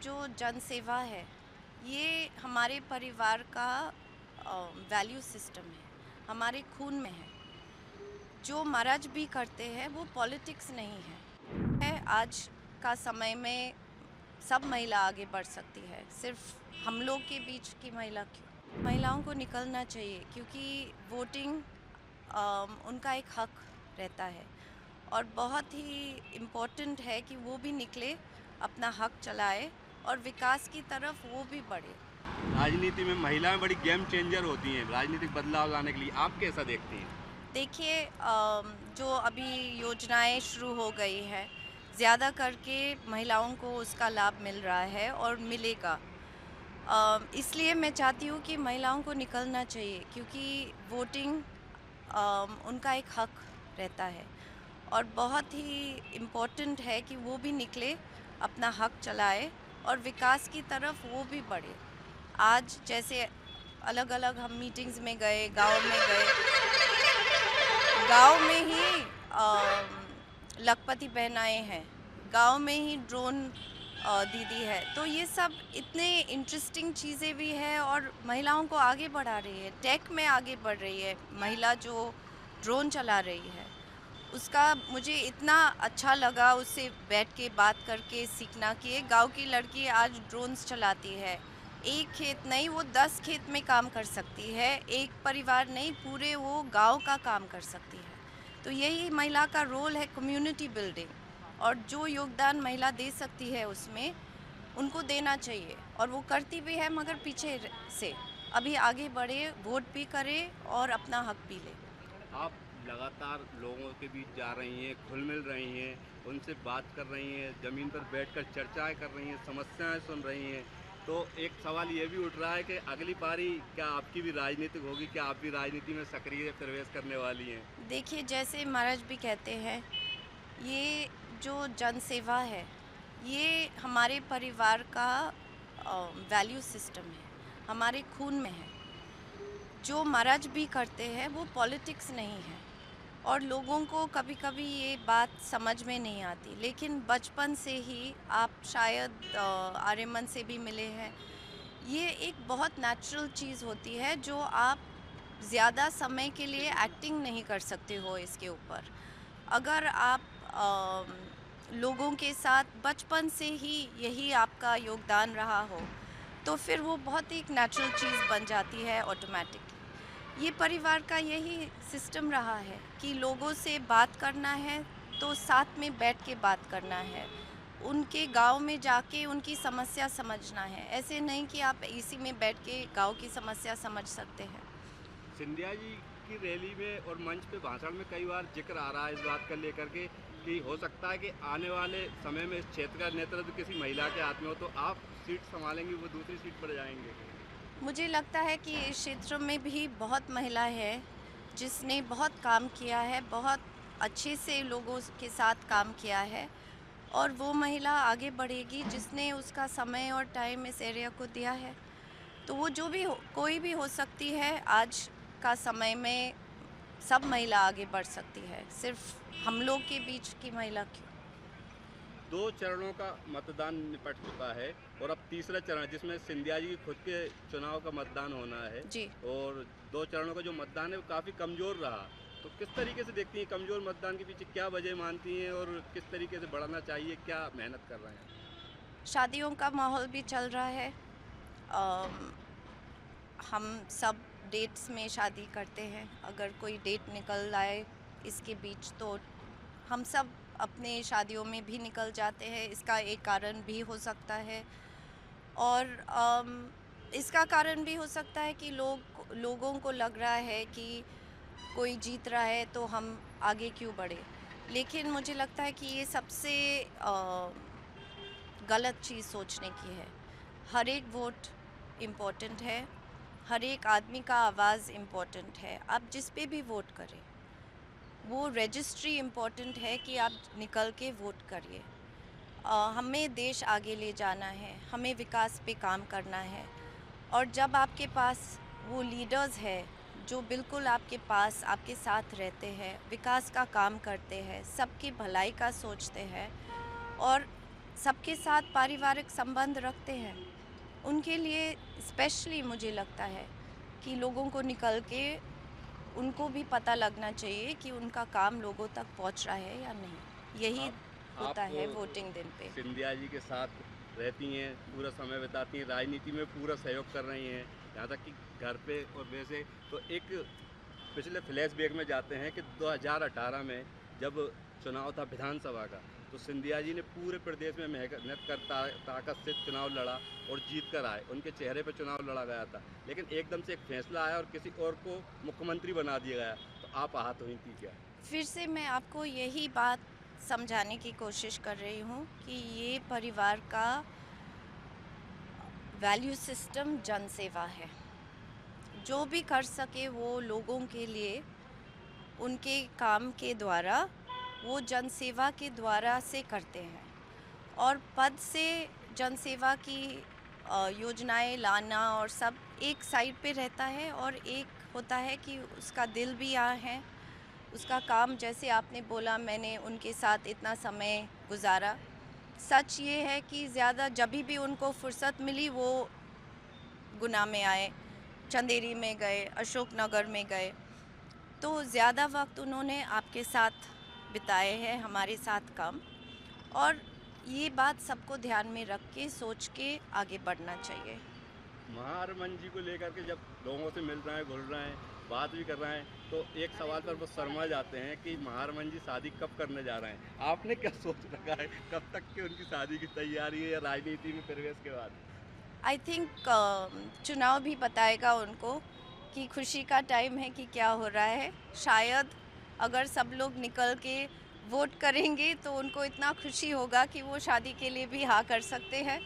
जो जन सेवा है, ये हमारे परिवार का वैल्यू सिस्टम है, हमारे खून में है। जो मर्ज भी करते हैं वो पॉलिटिक्स नहीं है। आज का समय में सब महिला आगे बढ़ सकती है, सिर्फ हम लोग के बीच की महिला क्यों? महिलाओं को निकलना चाहिए क्योंकि वोटिंग उनका एक हक रहता है और बहुत ही इम्पोर्टेंट है कि वो भी निकले, अपना हक चलाए और विकास की तरफ वो भी बढ़े। राजनीति में महिलाएं बड़ी गेम चेंजर होती हैं राजनीतिक बदलाव लाने के लिए। आप कैसा देखती हैं? देखिए, जो अभी योजनाएं शुरू हो गई है, ज़्यादा करके महिलाओं को उसका लाभ मिल रहा है और मिलेगा। इसलिए मैं चाहती हूँ कि महिलाओं को निकलना चाहिए क्योंकि वोटिंग उनका एक हक रहता है और बहुत ही इम्पोर्टेंट है कि वो भी निकले, अपना हक चलाए और विकास की तरफ वो भी बढ़े। आज जैसे अलग-अलग हम मीटिंग्स में गए, गाँव में ही लखपति बहनाएँ हैं, गाँव में ही ड्रोन दीदी है। तो ये सब इतने इंटरेस्टिंग चीज़ें भी हैं और महिलाओं को आगे बढ़ा रही है, टेक में आगे बढ़ रही है। महिला जो ड्रोन चला रही है, उसका मुझे इतना अच्छा लगा उससे बैठ के बात करके सीखना कि एक गाँव की लड़की आज ड्रोन्स चलाती है। एक खेत नहीं, वो 10 खेत में काम कर सकती है, एक परिवार नहीं, पूरे वो गाँव का काम कर सकती है। तो यही महिला का रोल है, कम्युनिटी बिल्डिंग, और जो योगदान महिला दे सकती है उसमें उनको देना चाहिए और वो करती भी है, मगर पीछे से। अभी आगे बढ़े, वोट भी करे और अपना हक भी ले। आप लगातार लोगों के बीच जा रही हैं, घुल मिल रही हैं, उनसे बात कर रही हैं, ज़मीन पर बैठकर चर्चाएं कर रही हैं, समस्याएं सुन रही हैं। तो एक सवाल ये भी उठ रहा है कि अगली पारी क्या आपकी भी राजनीतिक होगी? क्या आप भी राजनीति में सक्रिय प्रवेश करने वाली हैं? देखिए, जैसे महाराज भी कहते हैं, ये जो जन सेवा है, ये हमारे परिवार का वैल्यू सिस्टम है, हमारे खून में है। जो महाराज भी करते हैं वो पॉलिटिक्स नहीं है और लोगों को कभी-कभी ये बात समझ में नहीं आती, लेकिन बचपन से ही आप शायद आर्यमन से भी मिले हैं। ये एक बहुत नेचुरल चीज़ होती है जो आप ज़्यादा समय के लिए एक्टिंग नहीं कर सकते हो इसके ऊपर। अगर आप लोगों के साथ बचपन से ही यही आपका योगदान रहा हो, तो फिर वो बहुत ही एक नेचुरल चीज़ बन जाती है ऑटोमैटिकली। ये परिवार का यही सिस्टम रहा है कि लोगों से बात करना है तो साथ में बैठ के बात करना है। उनके गाँव में जाके उनकी समस्या समझना है। ऐसे नहीं कि आप एसी में बैठ के गाँव की समस्या समझ सकते हैं। सिंधिया जी की रैली में और मंच पे भाषण में कई बार जिक्र आ रहा है इस बात का लेकर के कि हो सकता है कि आने वाले समय में इस क्षेत्र का नेतृत्व किसी महिला के हाथ में हो, तो आप सीट संभालेंगी, वो दूसरी सीट पर जाएंगे। मुझे लगता है कि इस क्षेत्र में भी बहुत महिला है जिसने बहुत काम किया है, बहुत अच्छे से लोगों के साथ काम किया है और वो महिला आगे बढ़ेगी जिसने उसका समय और टाइम इस एरिया को दिया है। तो वो जो भी हो, कोई भी हो सकती है। आज का समय में सब महिला आगे बढ़ सकती है, सिर्फ हम लोग के बीच की महिला क्यों? दो चरणों का मतदान निपट चुका है और अब तीसरा चरण जिसमें सिंधिया जी की खुद के चुनाव का मतदान होना है। जी। और दो चरणों का जो मतदान है वो काफ़ी कमज़ोर रहा। तो किस तरीके से देखती हैं कमज़ोर मतदान के पीछे क्या वजह मानती हैं और किस तरीके से बढ़ाना चाहिए, क्या मेहनत कर रहे हैं? शादियों का माहौल भी चल रहा है। अम, हम सब डेट्स में शादी करते हैं। अगर कोई डेट निकल आए इसके बीच, तो हम सब अपने शादियों में भी निकल जाते हैं। इसका एक कारण भी हो सकता है और इसका कारण भी हो सकता है कि लोगों को लग रहा है कि कोई जीत रहा है तो हम आगे क्यों बढ़े। लेकिन मुझे लगता है कि ये सबसे गलत चीज़ सोचने की है। हर एक वोट इम्पोर्टेंट है, हर एक आदमी का आवाज़ इम्पोर्टेंट है। आप जिस पे भी वोट करें, वो रजिस्ट्री इम्पोर्टेंट है कि आप निकल के वोट करिए। हमें देश आगे ले जाना है, हमें विकास पे काम करना है और जब आपके पास वो लीडर्स है जो बिल्कुल आपके पास आपके साथ रहते हैं, विकास का काम करते हैं, सबकी भलाई का सोचते हैं और सबके साथ पारिवारिक संबंध रखते हैं, उनके लिए स्पेशली मुझे लगता है कि लोगों को निकल के उनको भी पता लगना चाहिए कि उनका काम लोगों तक पहुंच रहा है या नहीं। यही होता आप है वोटिंग दिन पे। सिंधिया जी के साथ रहती हैं, पूरा समय बिताती हैं, राजनीति में पूरा सहयोग कर रही हैं, यहाँ तक कि घर पे और वैसे। तो एक पिछले फ्लैशबैक में जाते हैं कि 2018 में जब चुनाव था विधानसभा का, तो सिंधिया जी ने पूरे प्रदेश में मेहनत कर ताकत से चुनाव लड़ा और जीत कर आए। उनके चेहरे पर चुनाव लड़ा गया था, लेकिन एकदम से एक फैसला आया और किसी और को मुख्यमंत्री बना दिया गया। तो आप आहत हुई थी क्या? फिर से मैं आपको यही बात समझाने की कोशिश कर रही हूँ कि ये परिवार का वैल्यू सिस्टम जनसेवा है। जो भी कर सके वो लोगों के लिए उनके काम के द्वारा, वो जनसेवा के द्वारा से करते हैं। और पद से जनसेवा की योजनाएं लाना और सब एक साइड पे रहता है, और एक होता है कि उसका दिल भी यहाँ है, उसका काम। जैसे आपने बोला, मैंने उनके साथ इतना समय गुजारा। सच ये है कि ज़्यादा जब भी उनको फुर्सत मिली वो गुना में आए, चंदेरी में गए, अशोकनगर में गए। तो ज़्यादा वक्त उन्होंने आपके साथ बिताए हैं, हमारे साथ कम। और ये बात सबको ध्यान में रख के सोच के आगे बढ़ना चाहिए। महारमन जी को लेकर के जब लोगों से मिल रहे हैं, घुल रहे हैं, बात भी कर रहे हैं, तो एक सवाल पर वो शर्मा जाते हैं कि महारमन जी शादी कब करने जा रहे हैं। आपने क्या सोच रखा है, कब तक की उनकी शादी की तैयारी है या राजनीति में प्रवेश के बाद? आई थिंक चुनाव भी बताएगा उनको कि खुशी का टाइम है कि क्या हो रहा है। शायद अगर सब लोग निकल के वोट करेंगे तो उनको इतना खुशी होगा कि वो शादी के लिए भी हाँ कर सकते हैं।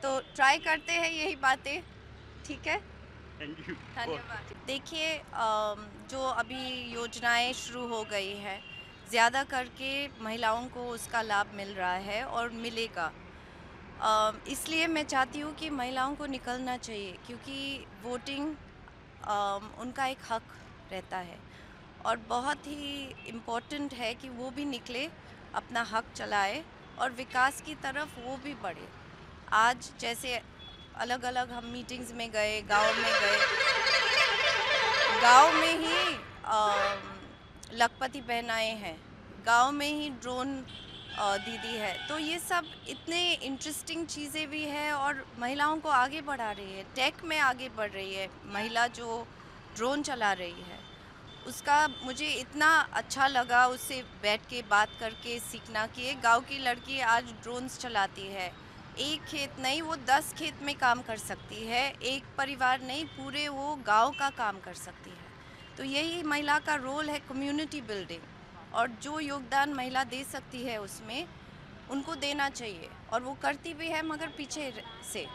तो ट्राई करते हैं यही बातें। ठीक है, थैंक यू। धन्यवाद। देखिए, जो अभी योजनाएं शुरू हो गई है, ज़्यादा करके महिलाओं को उसका लाभ मिल रहा है और मिलेगा। इसलिए मैं चाहती हूँ कि महिलाओं को निकलना चाहिए, क्योंकि वोटिंग उनका एक हक रहता है और बहुत ही इम्पोर्टेंट है कि वो भी निकले, अपना हक चलाए और विकास की तरफ वो भी बढ़े। आज जैसे अलग अलग हम मीटिंग्स में गए, गांव में गए, गांव में ही लखपति बहनाएं हैं, गांव में ही ड्रोन दीदी है। तो ये सब इतने इंटरेस्टिंग चीज़ें भी है और महिलाओं को आगे बढ़ा रही है, टेक में आगे बढ़ रही है। महिला जो ड्रोन चला रही है, उसका मुझे इतना अच्छा लगा उससे बैठ के बात करके सीखना कि एक गांव की लड़की आज ड्रोन्स चलाती है। एक खेत नहीं, वो 10 खेत में काम कर सकती है, एक परिवार नहीं, पूरे वो गांव का काम कर सकती है। तो यही महिला का रोल है, कम्युनिटी बिल्डिंग। और जो योगदान महिला दे सकती है उसमें उनको देना चाहिए, और वो करती भी है, मगर पीछे से।